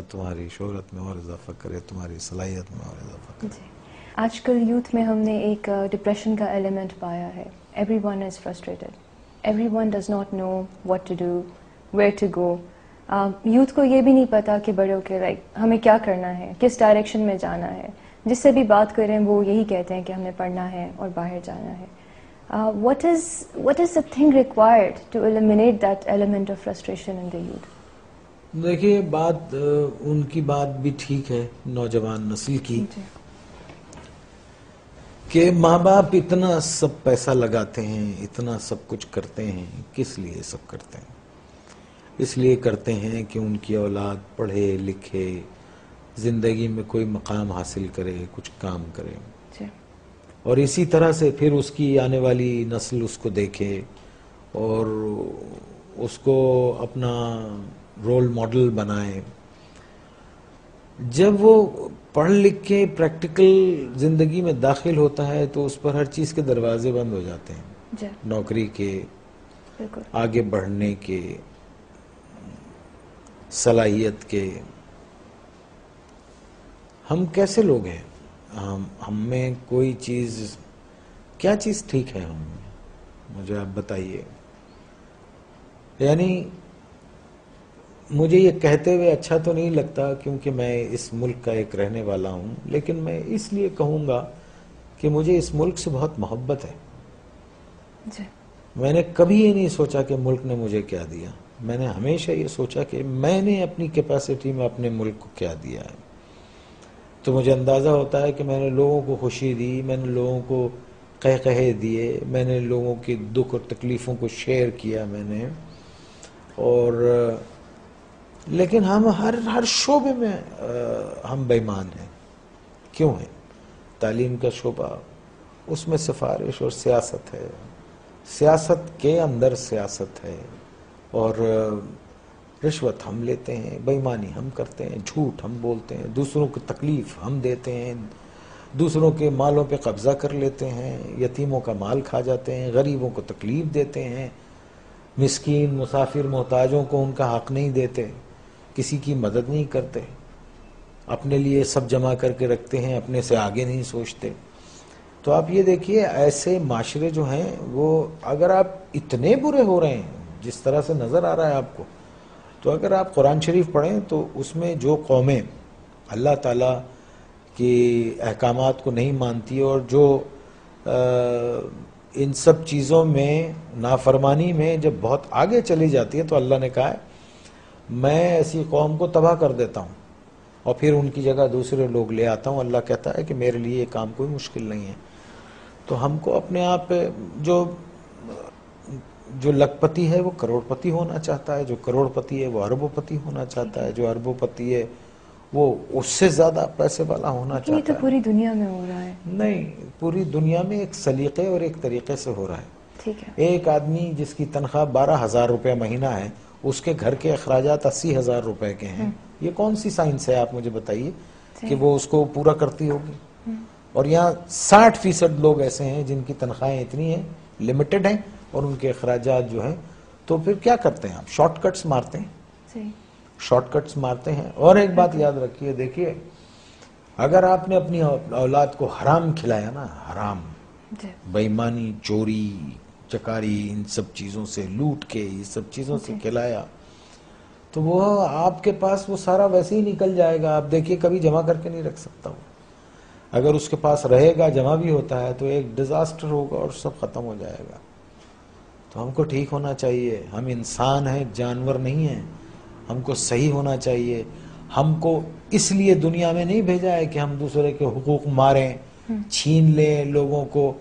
تمہاری شہرت میں اور اضافہ کرے، تمہاری صلاحیت میں اور اضافہ کرے. جی آج کل یوتھ میں ہم نے ایک ڈپریشن کا ایلیمنٹ پایا ہے. Everyone is frustrated, everyone does not know what to do, where to go. Youth کو یہ بھی نہیں پتا کہ بڑے ہو کے لائک ہمیں کیا کرنا ہے، کس ڈائریکشن میں جانا ہے. جس سے بھی بات کریں وہ یہی کہتے ہیں کہ ہمیں پڑھنا ہے اور باہر جانا ہے. what is the thing required to eliminate that element of frustration in the youth? دیکھیے بات ان کی بات بھی ٹھیک ہے نوجوان نسل کی کہ ماں باپ اتنا سب پیسہ لگاتے ہیں، اتنا سب کچھ کرتے ہیں. کس لیے سب کرتے ہیں؟ اس لیے کرتے ہیں کہ ان کی اولاد پڑھے لکھے، زندگی میں کوئی مقام حاصل کرے، کچھ کام کرے. اور اسی طرح سے پھر اس کی آنے والی نسل اس کو دیکھے اور اس کو اپنا رول ماڈل بنائے. جب وہ پڑھ لکھ کے پریکٹیکل زندگی میں داخل ہوتا ہے تو اس پر ہر چیز کے دروازے بند ہو جاتے ہیں، نوکری کے، آگے بڑھنے کے، صلاحیت کے. ہم کیسے لوگ ہیں؟ ہم میں کوئی چیز، کیا چیز ٹھیک ہے ہم میں؟ مجھے آپ بتائیے. یعنی مجھے یہ کہتے ہوئے اچھا تو نہیں لگتا کیونکہ میں اس ملک کا ایک رہنے والا ہوں، لیکن میں اس لیے کہوں گا کہ مجھے اس ملک سے بہت محبت ہے. میں نے کبھی یہ نہیں سوچا کہ ملک نے مجھے کیا دیا. میں نے ہمیشہ یہ سوچا کہ میں نے اپنی کیپیسٹی میں اپنے ملک کو کیا دیا ہے. تو مجھے اندازہ ہوتا ہے کہ میں نے لوگوں کو خوشی دی، میں نے لوگوں کو قہقہے دیے، میں نے لوگوں کی دکھ اور تکلیفوں کو شیئر کیا میں نے. اور لیکن ہم ہر شعبے میں ہم بے ایمان ہیں. کیوں ہیں؟ تعلیم کا شعبہ، اس میں سفارش اور سیاست ہے، سیاست کے اندر سیاست ہے، اور رشوت ہم لیتے ہیں، بے ایمانی ہم کرتے ہیں، جھوٹ ہم بولتے ہیں، دوسروں کو تکلیف ہم دیتے ہیں، دوسروں کے مالوں پہ قبضہ کر لیتے ہیں، یتیموں کا مال کھا جاتے ہیں، غریبوں کو تکلیف دیتے ہیں، مسکین مسافر محتاجوں کو ان کا حق نہیں دیتے، کسی کی مدد نہیں کرتے، اپنے لیے سب جمع کر کے رکھتے ہیں، اپنے سے آگے نہیں سوچتے. تو آپ یہ دیکھیے ایسے معاشرے جو ہیں وہ اگر آپ اتنے برے ہو رہے ہیں جس طرح سے نظر آ رہا ہے آپ کو، تو اگر آپ قرآن شریف پڑھیں تو اس میں جو قومیں اللہ تعالیٰ کی احکامات کو نہیں مانتی اور جو ان سب چیزوں میں نافرمانی میں جب بہت آگے چلی جاتی ہے تو اللہ نے کہا ہے میں ایسی قوم کو تباہ کر دیتا ہوں اور پھر ان کی جگہ دوسرے لوگ لے آتا ہوں. اللہ کہتا ہے کہ میرے لیے یہ کام کوئی مشکل نہیں ہے. تو ہم کو اپنے آپ پہ جو لکھ پتی ہے وہ کروڑ پتی ہونا چاہتا ہے، جو کروڑ پتی ہے وہ اربوں پتی ہونا چاہتا ہے، جو اربوں پتی ہے وہ اس سے زیادہ پیسے والا ہونا چاہتا ہے. یہ تو پوری دنیا میں ہو رہا ہے. نہیں، پوری دنیا میں ایک سلیقے اور ایک طریقے سے ہو رہا ہے. ٹھیک ہے. ایک آدمی جس کی تنخواہ 12,000 روپے مہینہ ہے، اس کے گھر کے اخراجات 80,000 روپے کے ہیں. یہ کون سی سائنس ہے آپ مجھے بتائیے کہ وہ اس کو پورا کرتی ہوگی؟ اور یہاں 60% لوگ ایسے ہیں جن کی تنخواہیں اتنی ہیں، لمیٹڈ ہیں، اور ان کے اخراجات جو ہیں. تو پھر کیا کرتے ہیں آپ؟ شارٹ کٹس مارتے ہیں، شارٹ کٹس مارتے ہیں. اور ایک بات یاد رکھیے، دیکھیے اگر آپ نے اپنی اولاد کو حرام کھلایا نا، حرام، بے ایمانی، چوری چکاری، ان سب چیزوں سے، لوٹ کے یہ سب چیزوں سے کھلایا، تو وہ آپ کے پاس وہ سارا ویسے ہی نکل جائے گا. آپ دیکھیے کبھی جمع کر کے نہیں رکھ سکتا وہ. اگر اس کے پاس رہے گا، جمع بھی ہوتا ہے، تو ایک ڈیزاسٹر ہوگا اور سب ختم ہو جائے گا. تو ہم کو ٹھیک ہونا چاہیے. ہم انسان ہیں، جانور نہیں ہیں. ہم کو صحیح ہونا چاہیے. ہم کو اس لیے دنیا میں نہیں بھیجا ہے کہ ہم دوسرے کے حقوق ماریں، چھین لیں لوگوں کو.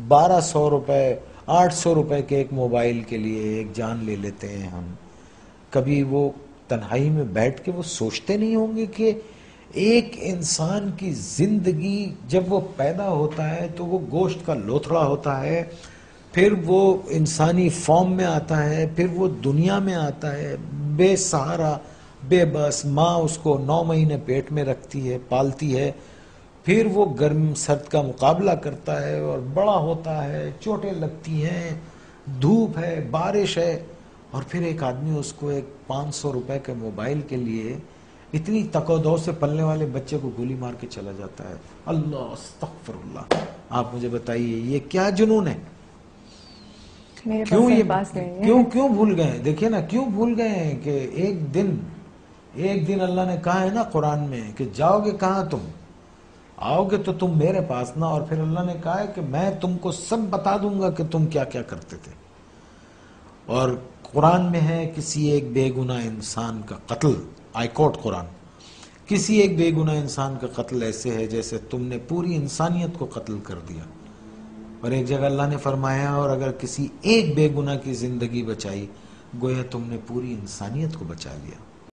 1200 روپے 800 روپے کے ایک موبائل کے لیے ایک جان لے لیتے ہیں ہم. کبھی وہ تنہائی میں بیٹھ کے وہ سوچتے نہیں ہوں گے کہ ایک انسان کی زندگی جب وہ پیدا ہوتا ہے تو وہ گوشت کا لوتھڑا ہوتا ہے، پھر وہ انسانی فارم میں آتا ہے، پھر وہ دنیا میں آتا ہے بے سہارا، بے بس. ماں اس کو 9 مہینے پیٹ میں رکھتی ہے، پالتی ہے، پھر وہ گرم سرد کا مقابلہ کرتا ہے اور بڑا ہوتا ہے، چوٹیں لگتی ہیں، دھوپ ہے، بارش ہے، اور پھر ایک آدمی اس کو ایک 500 روپے کے موبائل کے لیے اتنی تقودو سے پلنے والے بچے کو گولی مار کے چلا جاتا ہے. اللہ استغفر اللہ. آپ مجھے بتائیے یہ کیا جنون ہے؟ کیوں بھول گئے؟ دیکھیں نا کیوں بھول گئے ہیں کہ ایک دن اللہ نے کہا ہے نا قرآن میں کہ جاؤ گے کہاں تم؟ آؤ گے تو تم میرے پاس نا. اور پھر اللہ نے کہا ہے کہ میں تم کو سب بتا دوں گا کہ تم کیا کیا کرتے تھے. اور قرآن میں ہے کسی ایک بے گناہ انسان کا قتل، آئی کوٹ قرآن، کسی ایک بے گناہ انسان کا قتل ایسے ہے جیسے تم نے پوری انسانیت کو قتل کر دیا. اور ایک جگہ اللہ نے فرمایا اور اگر کسی ایک بے گناہ کی زندگی بچائی گویا تم نے پوری انسانیت کو بچا لیا.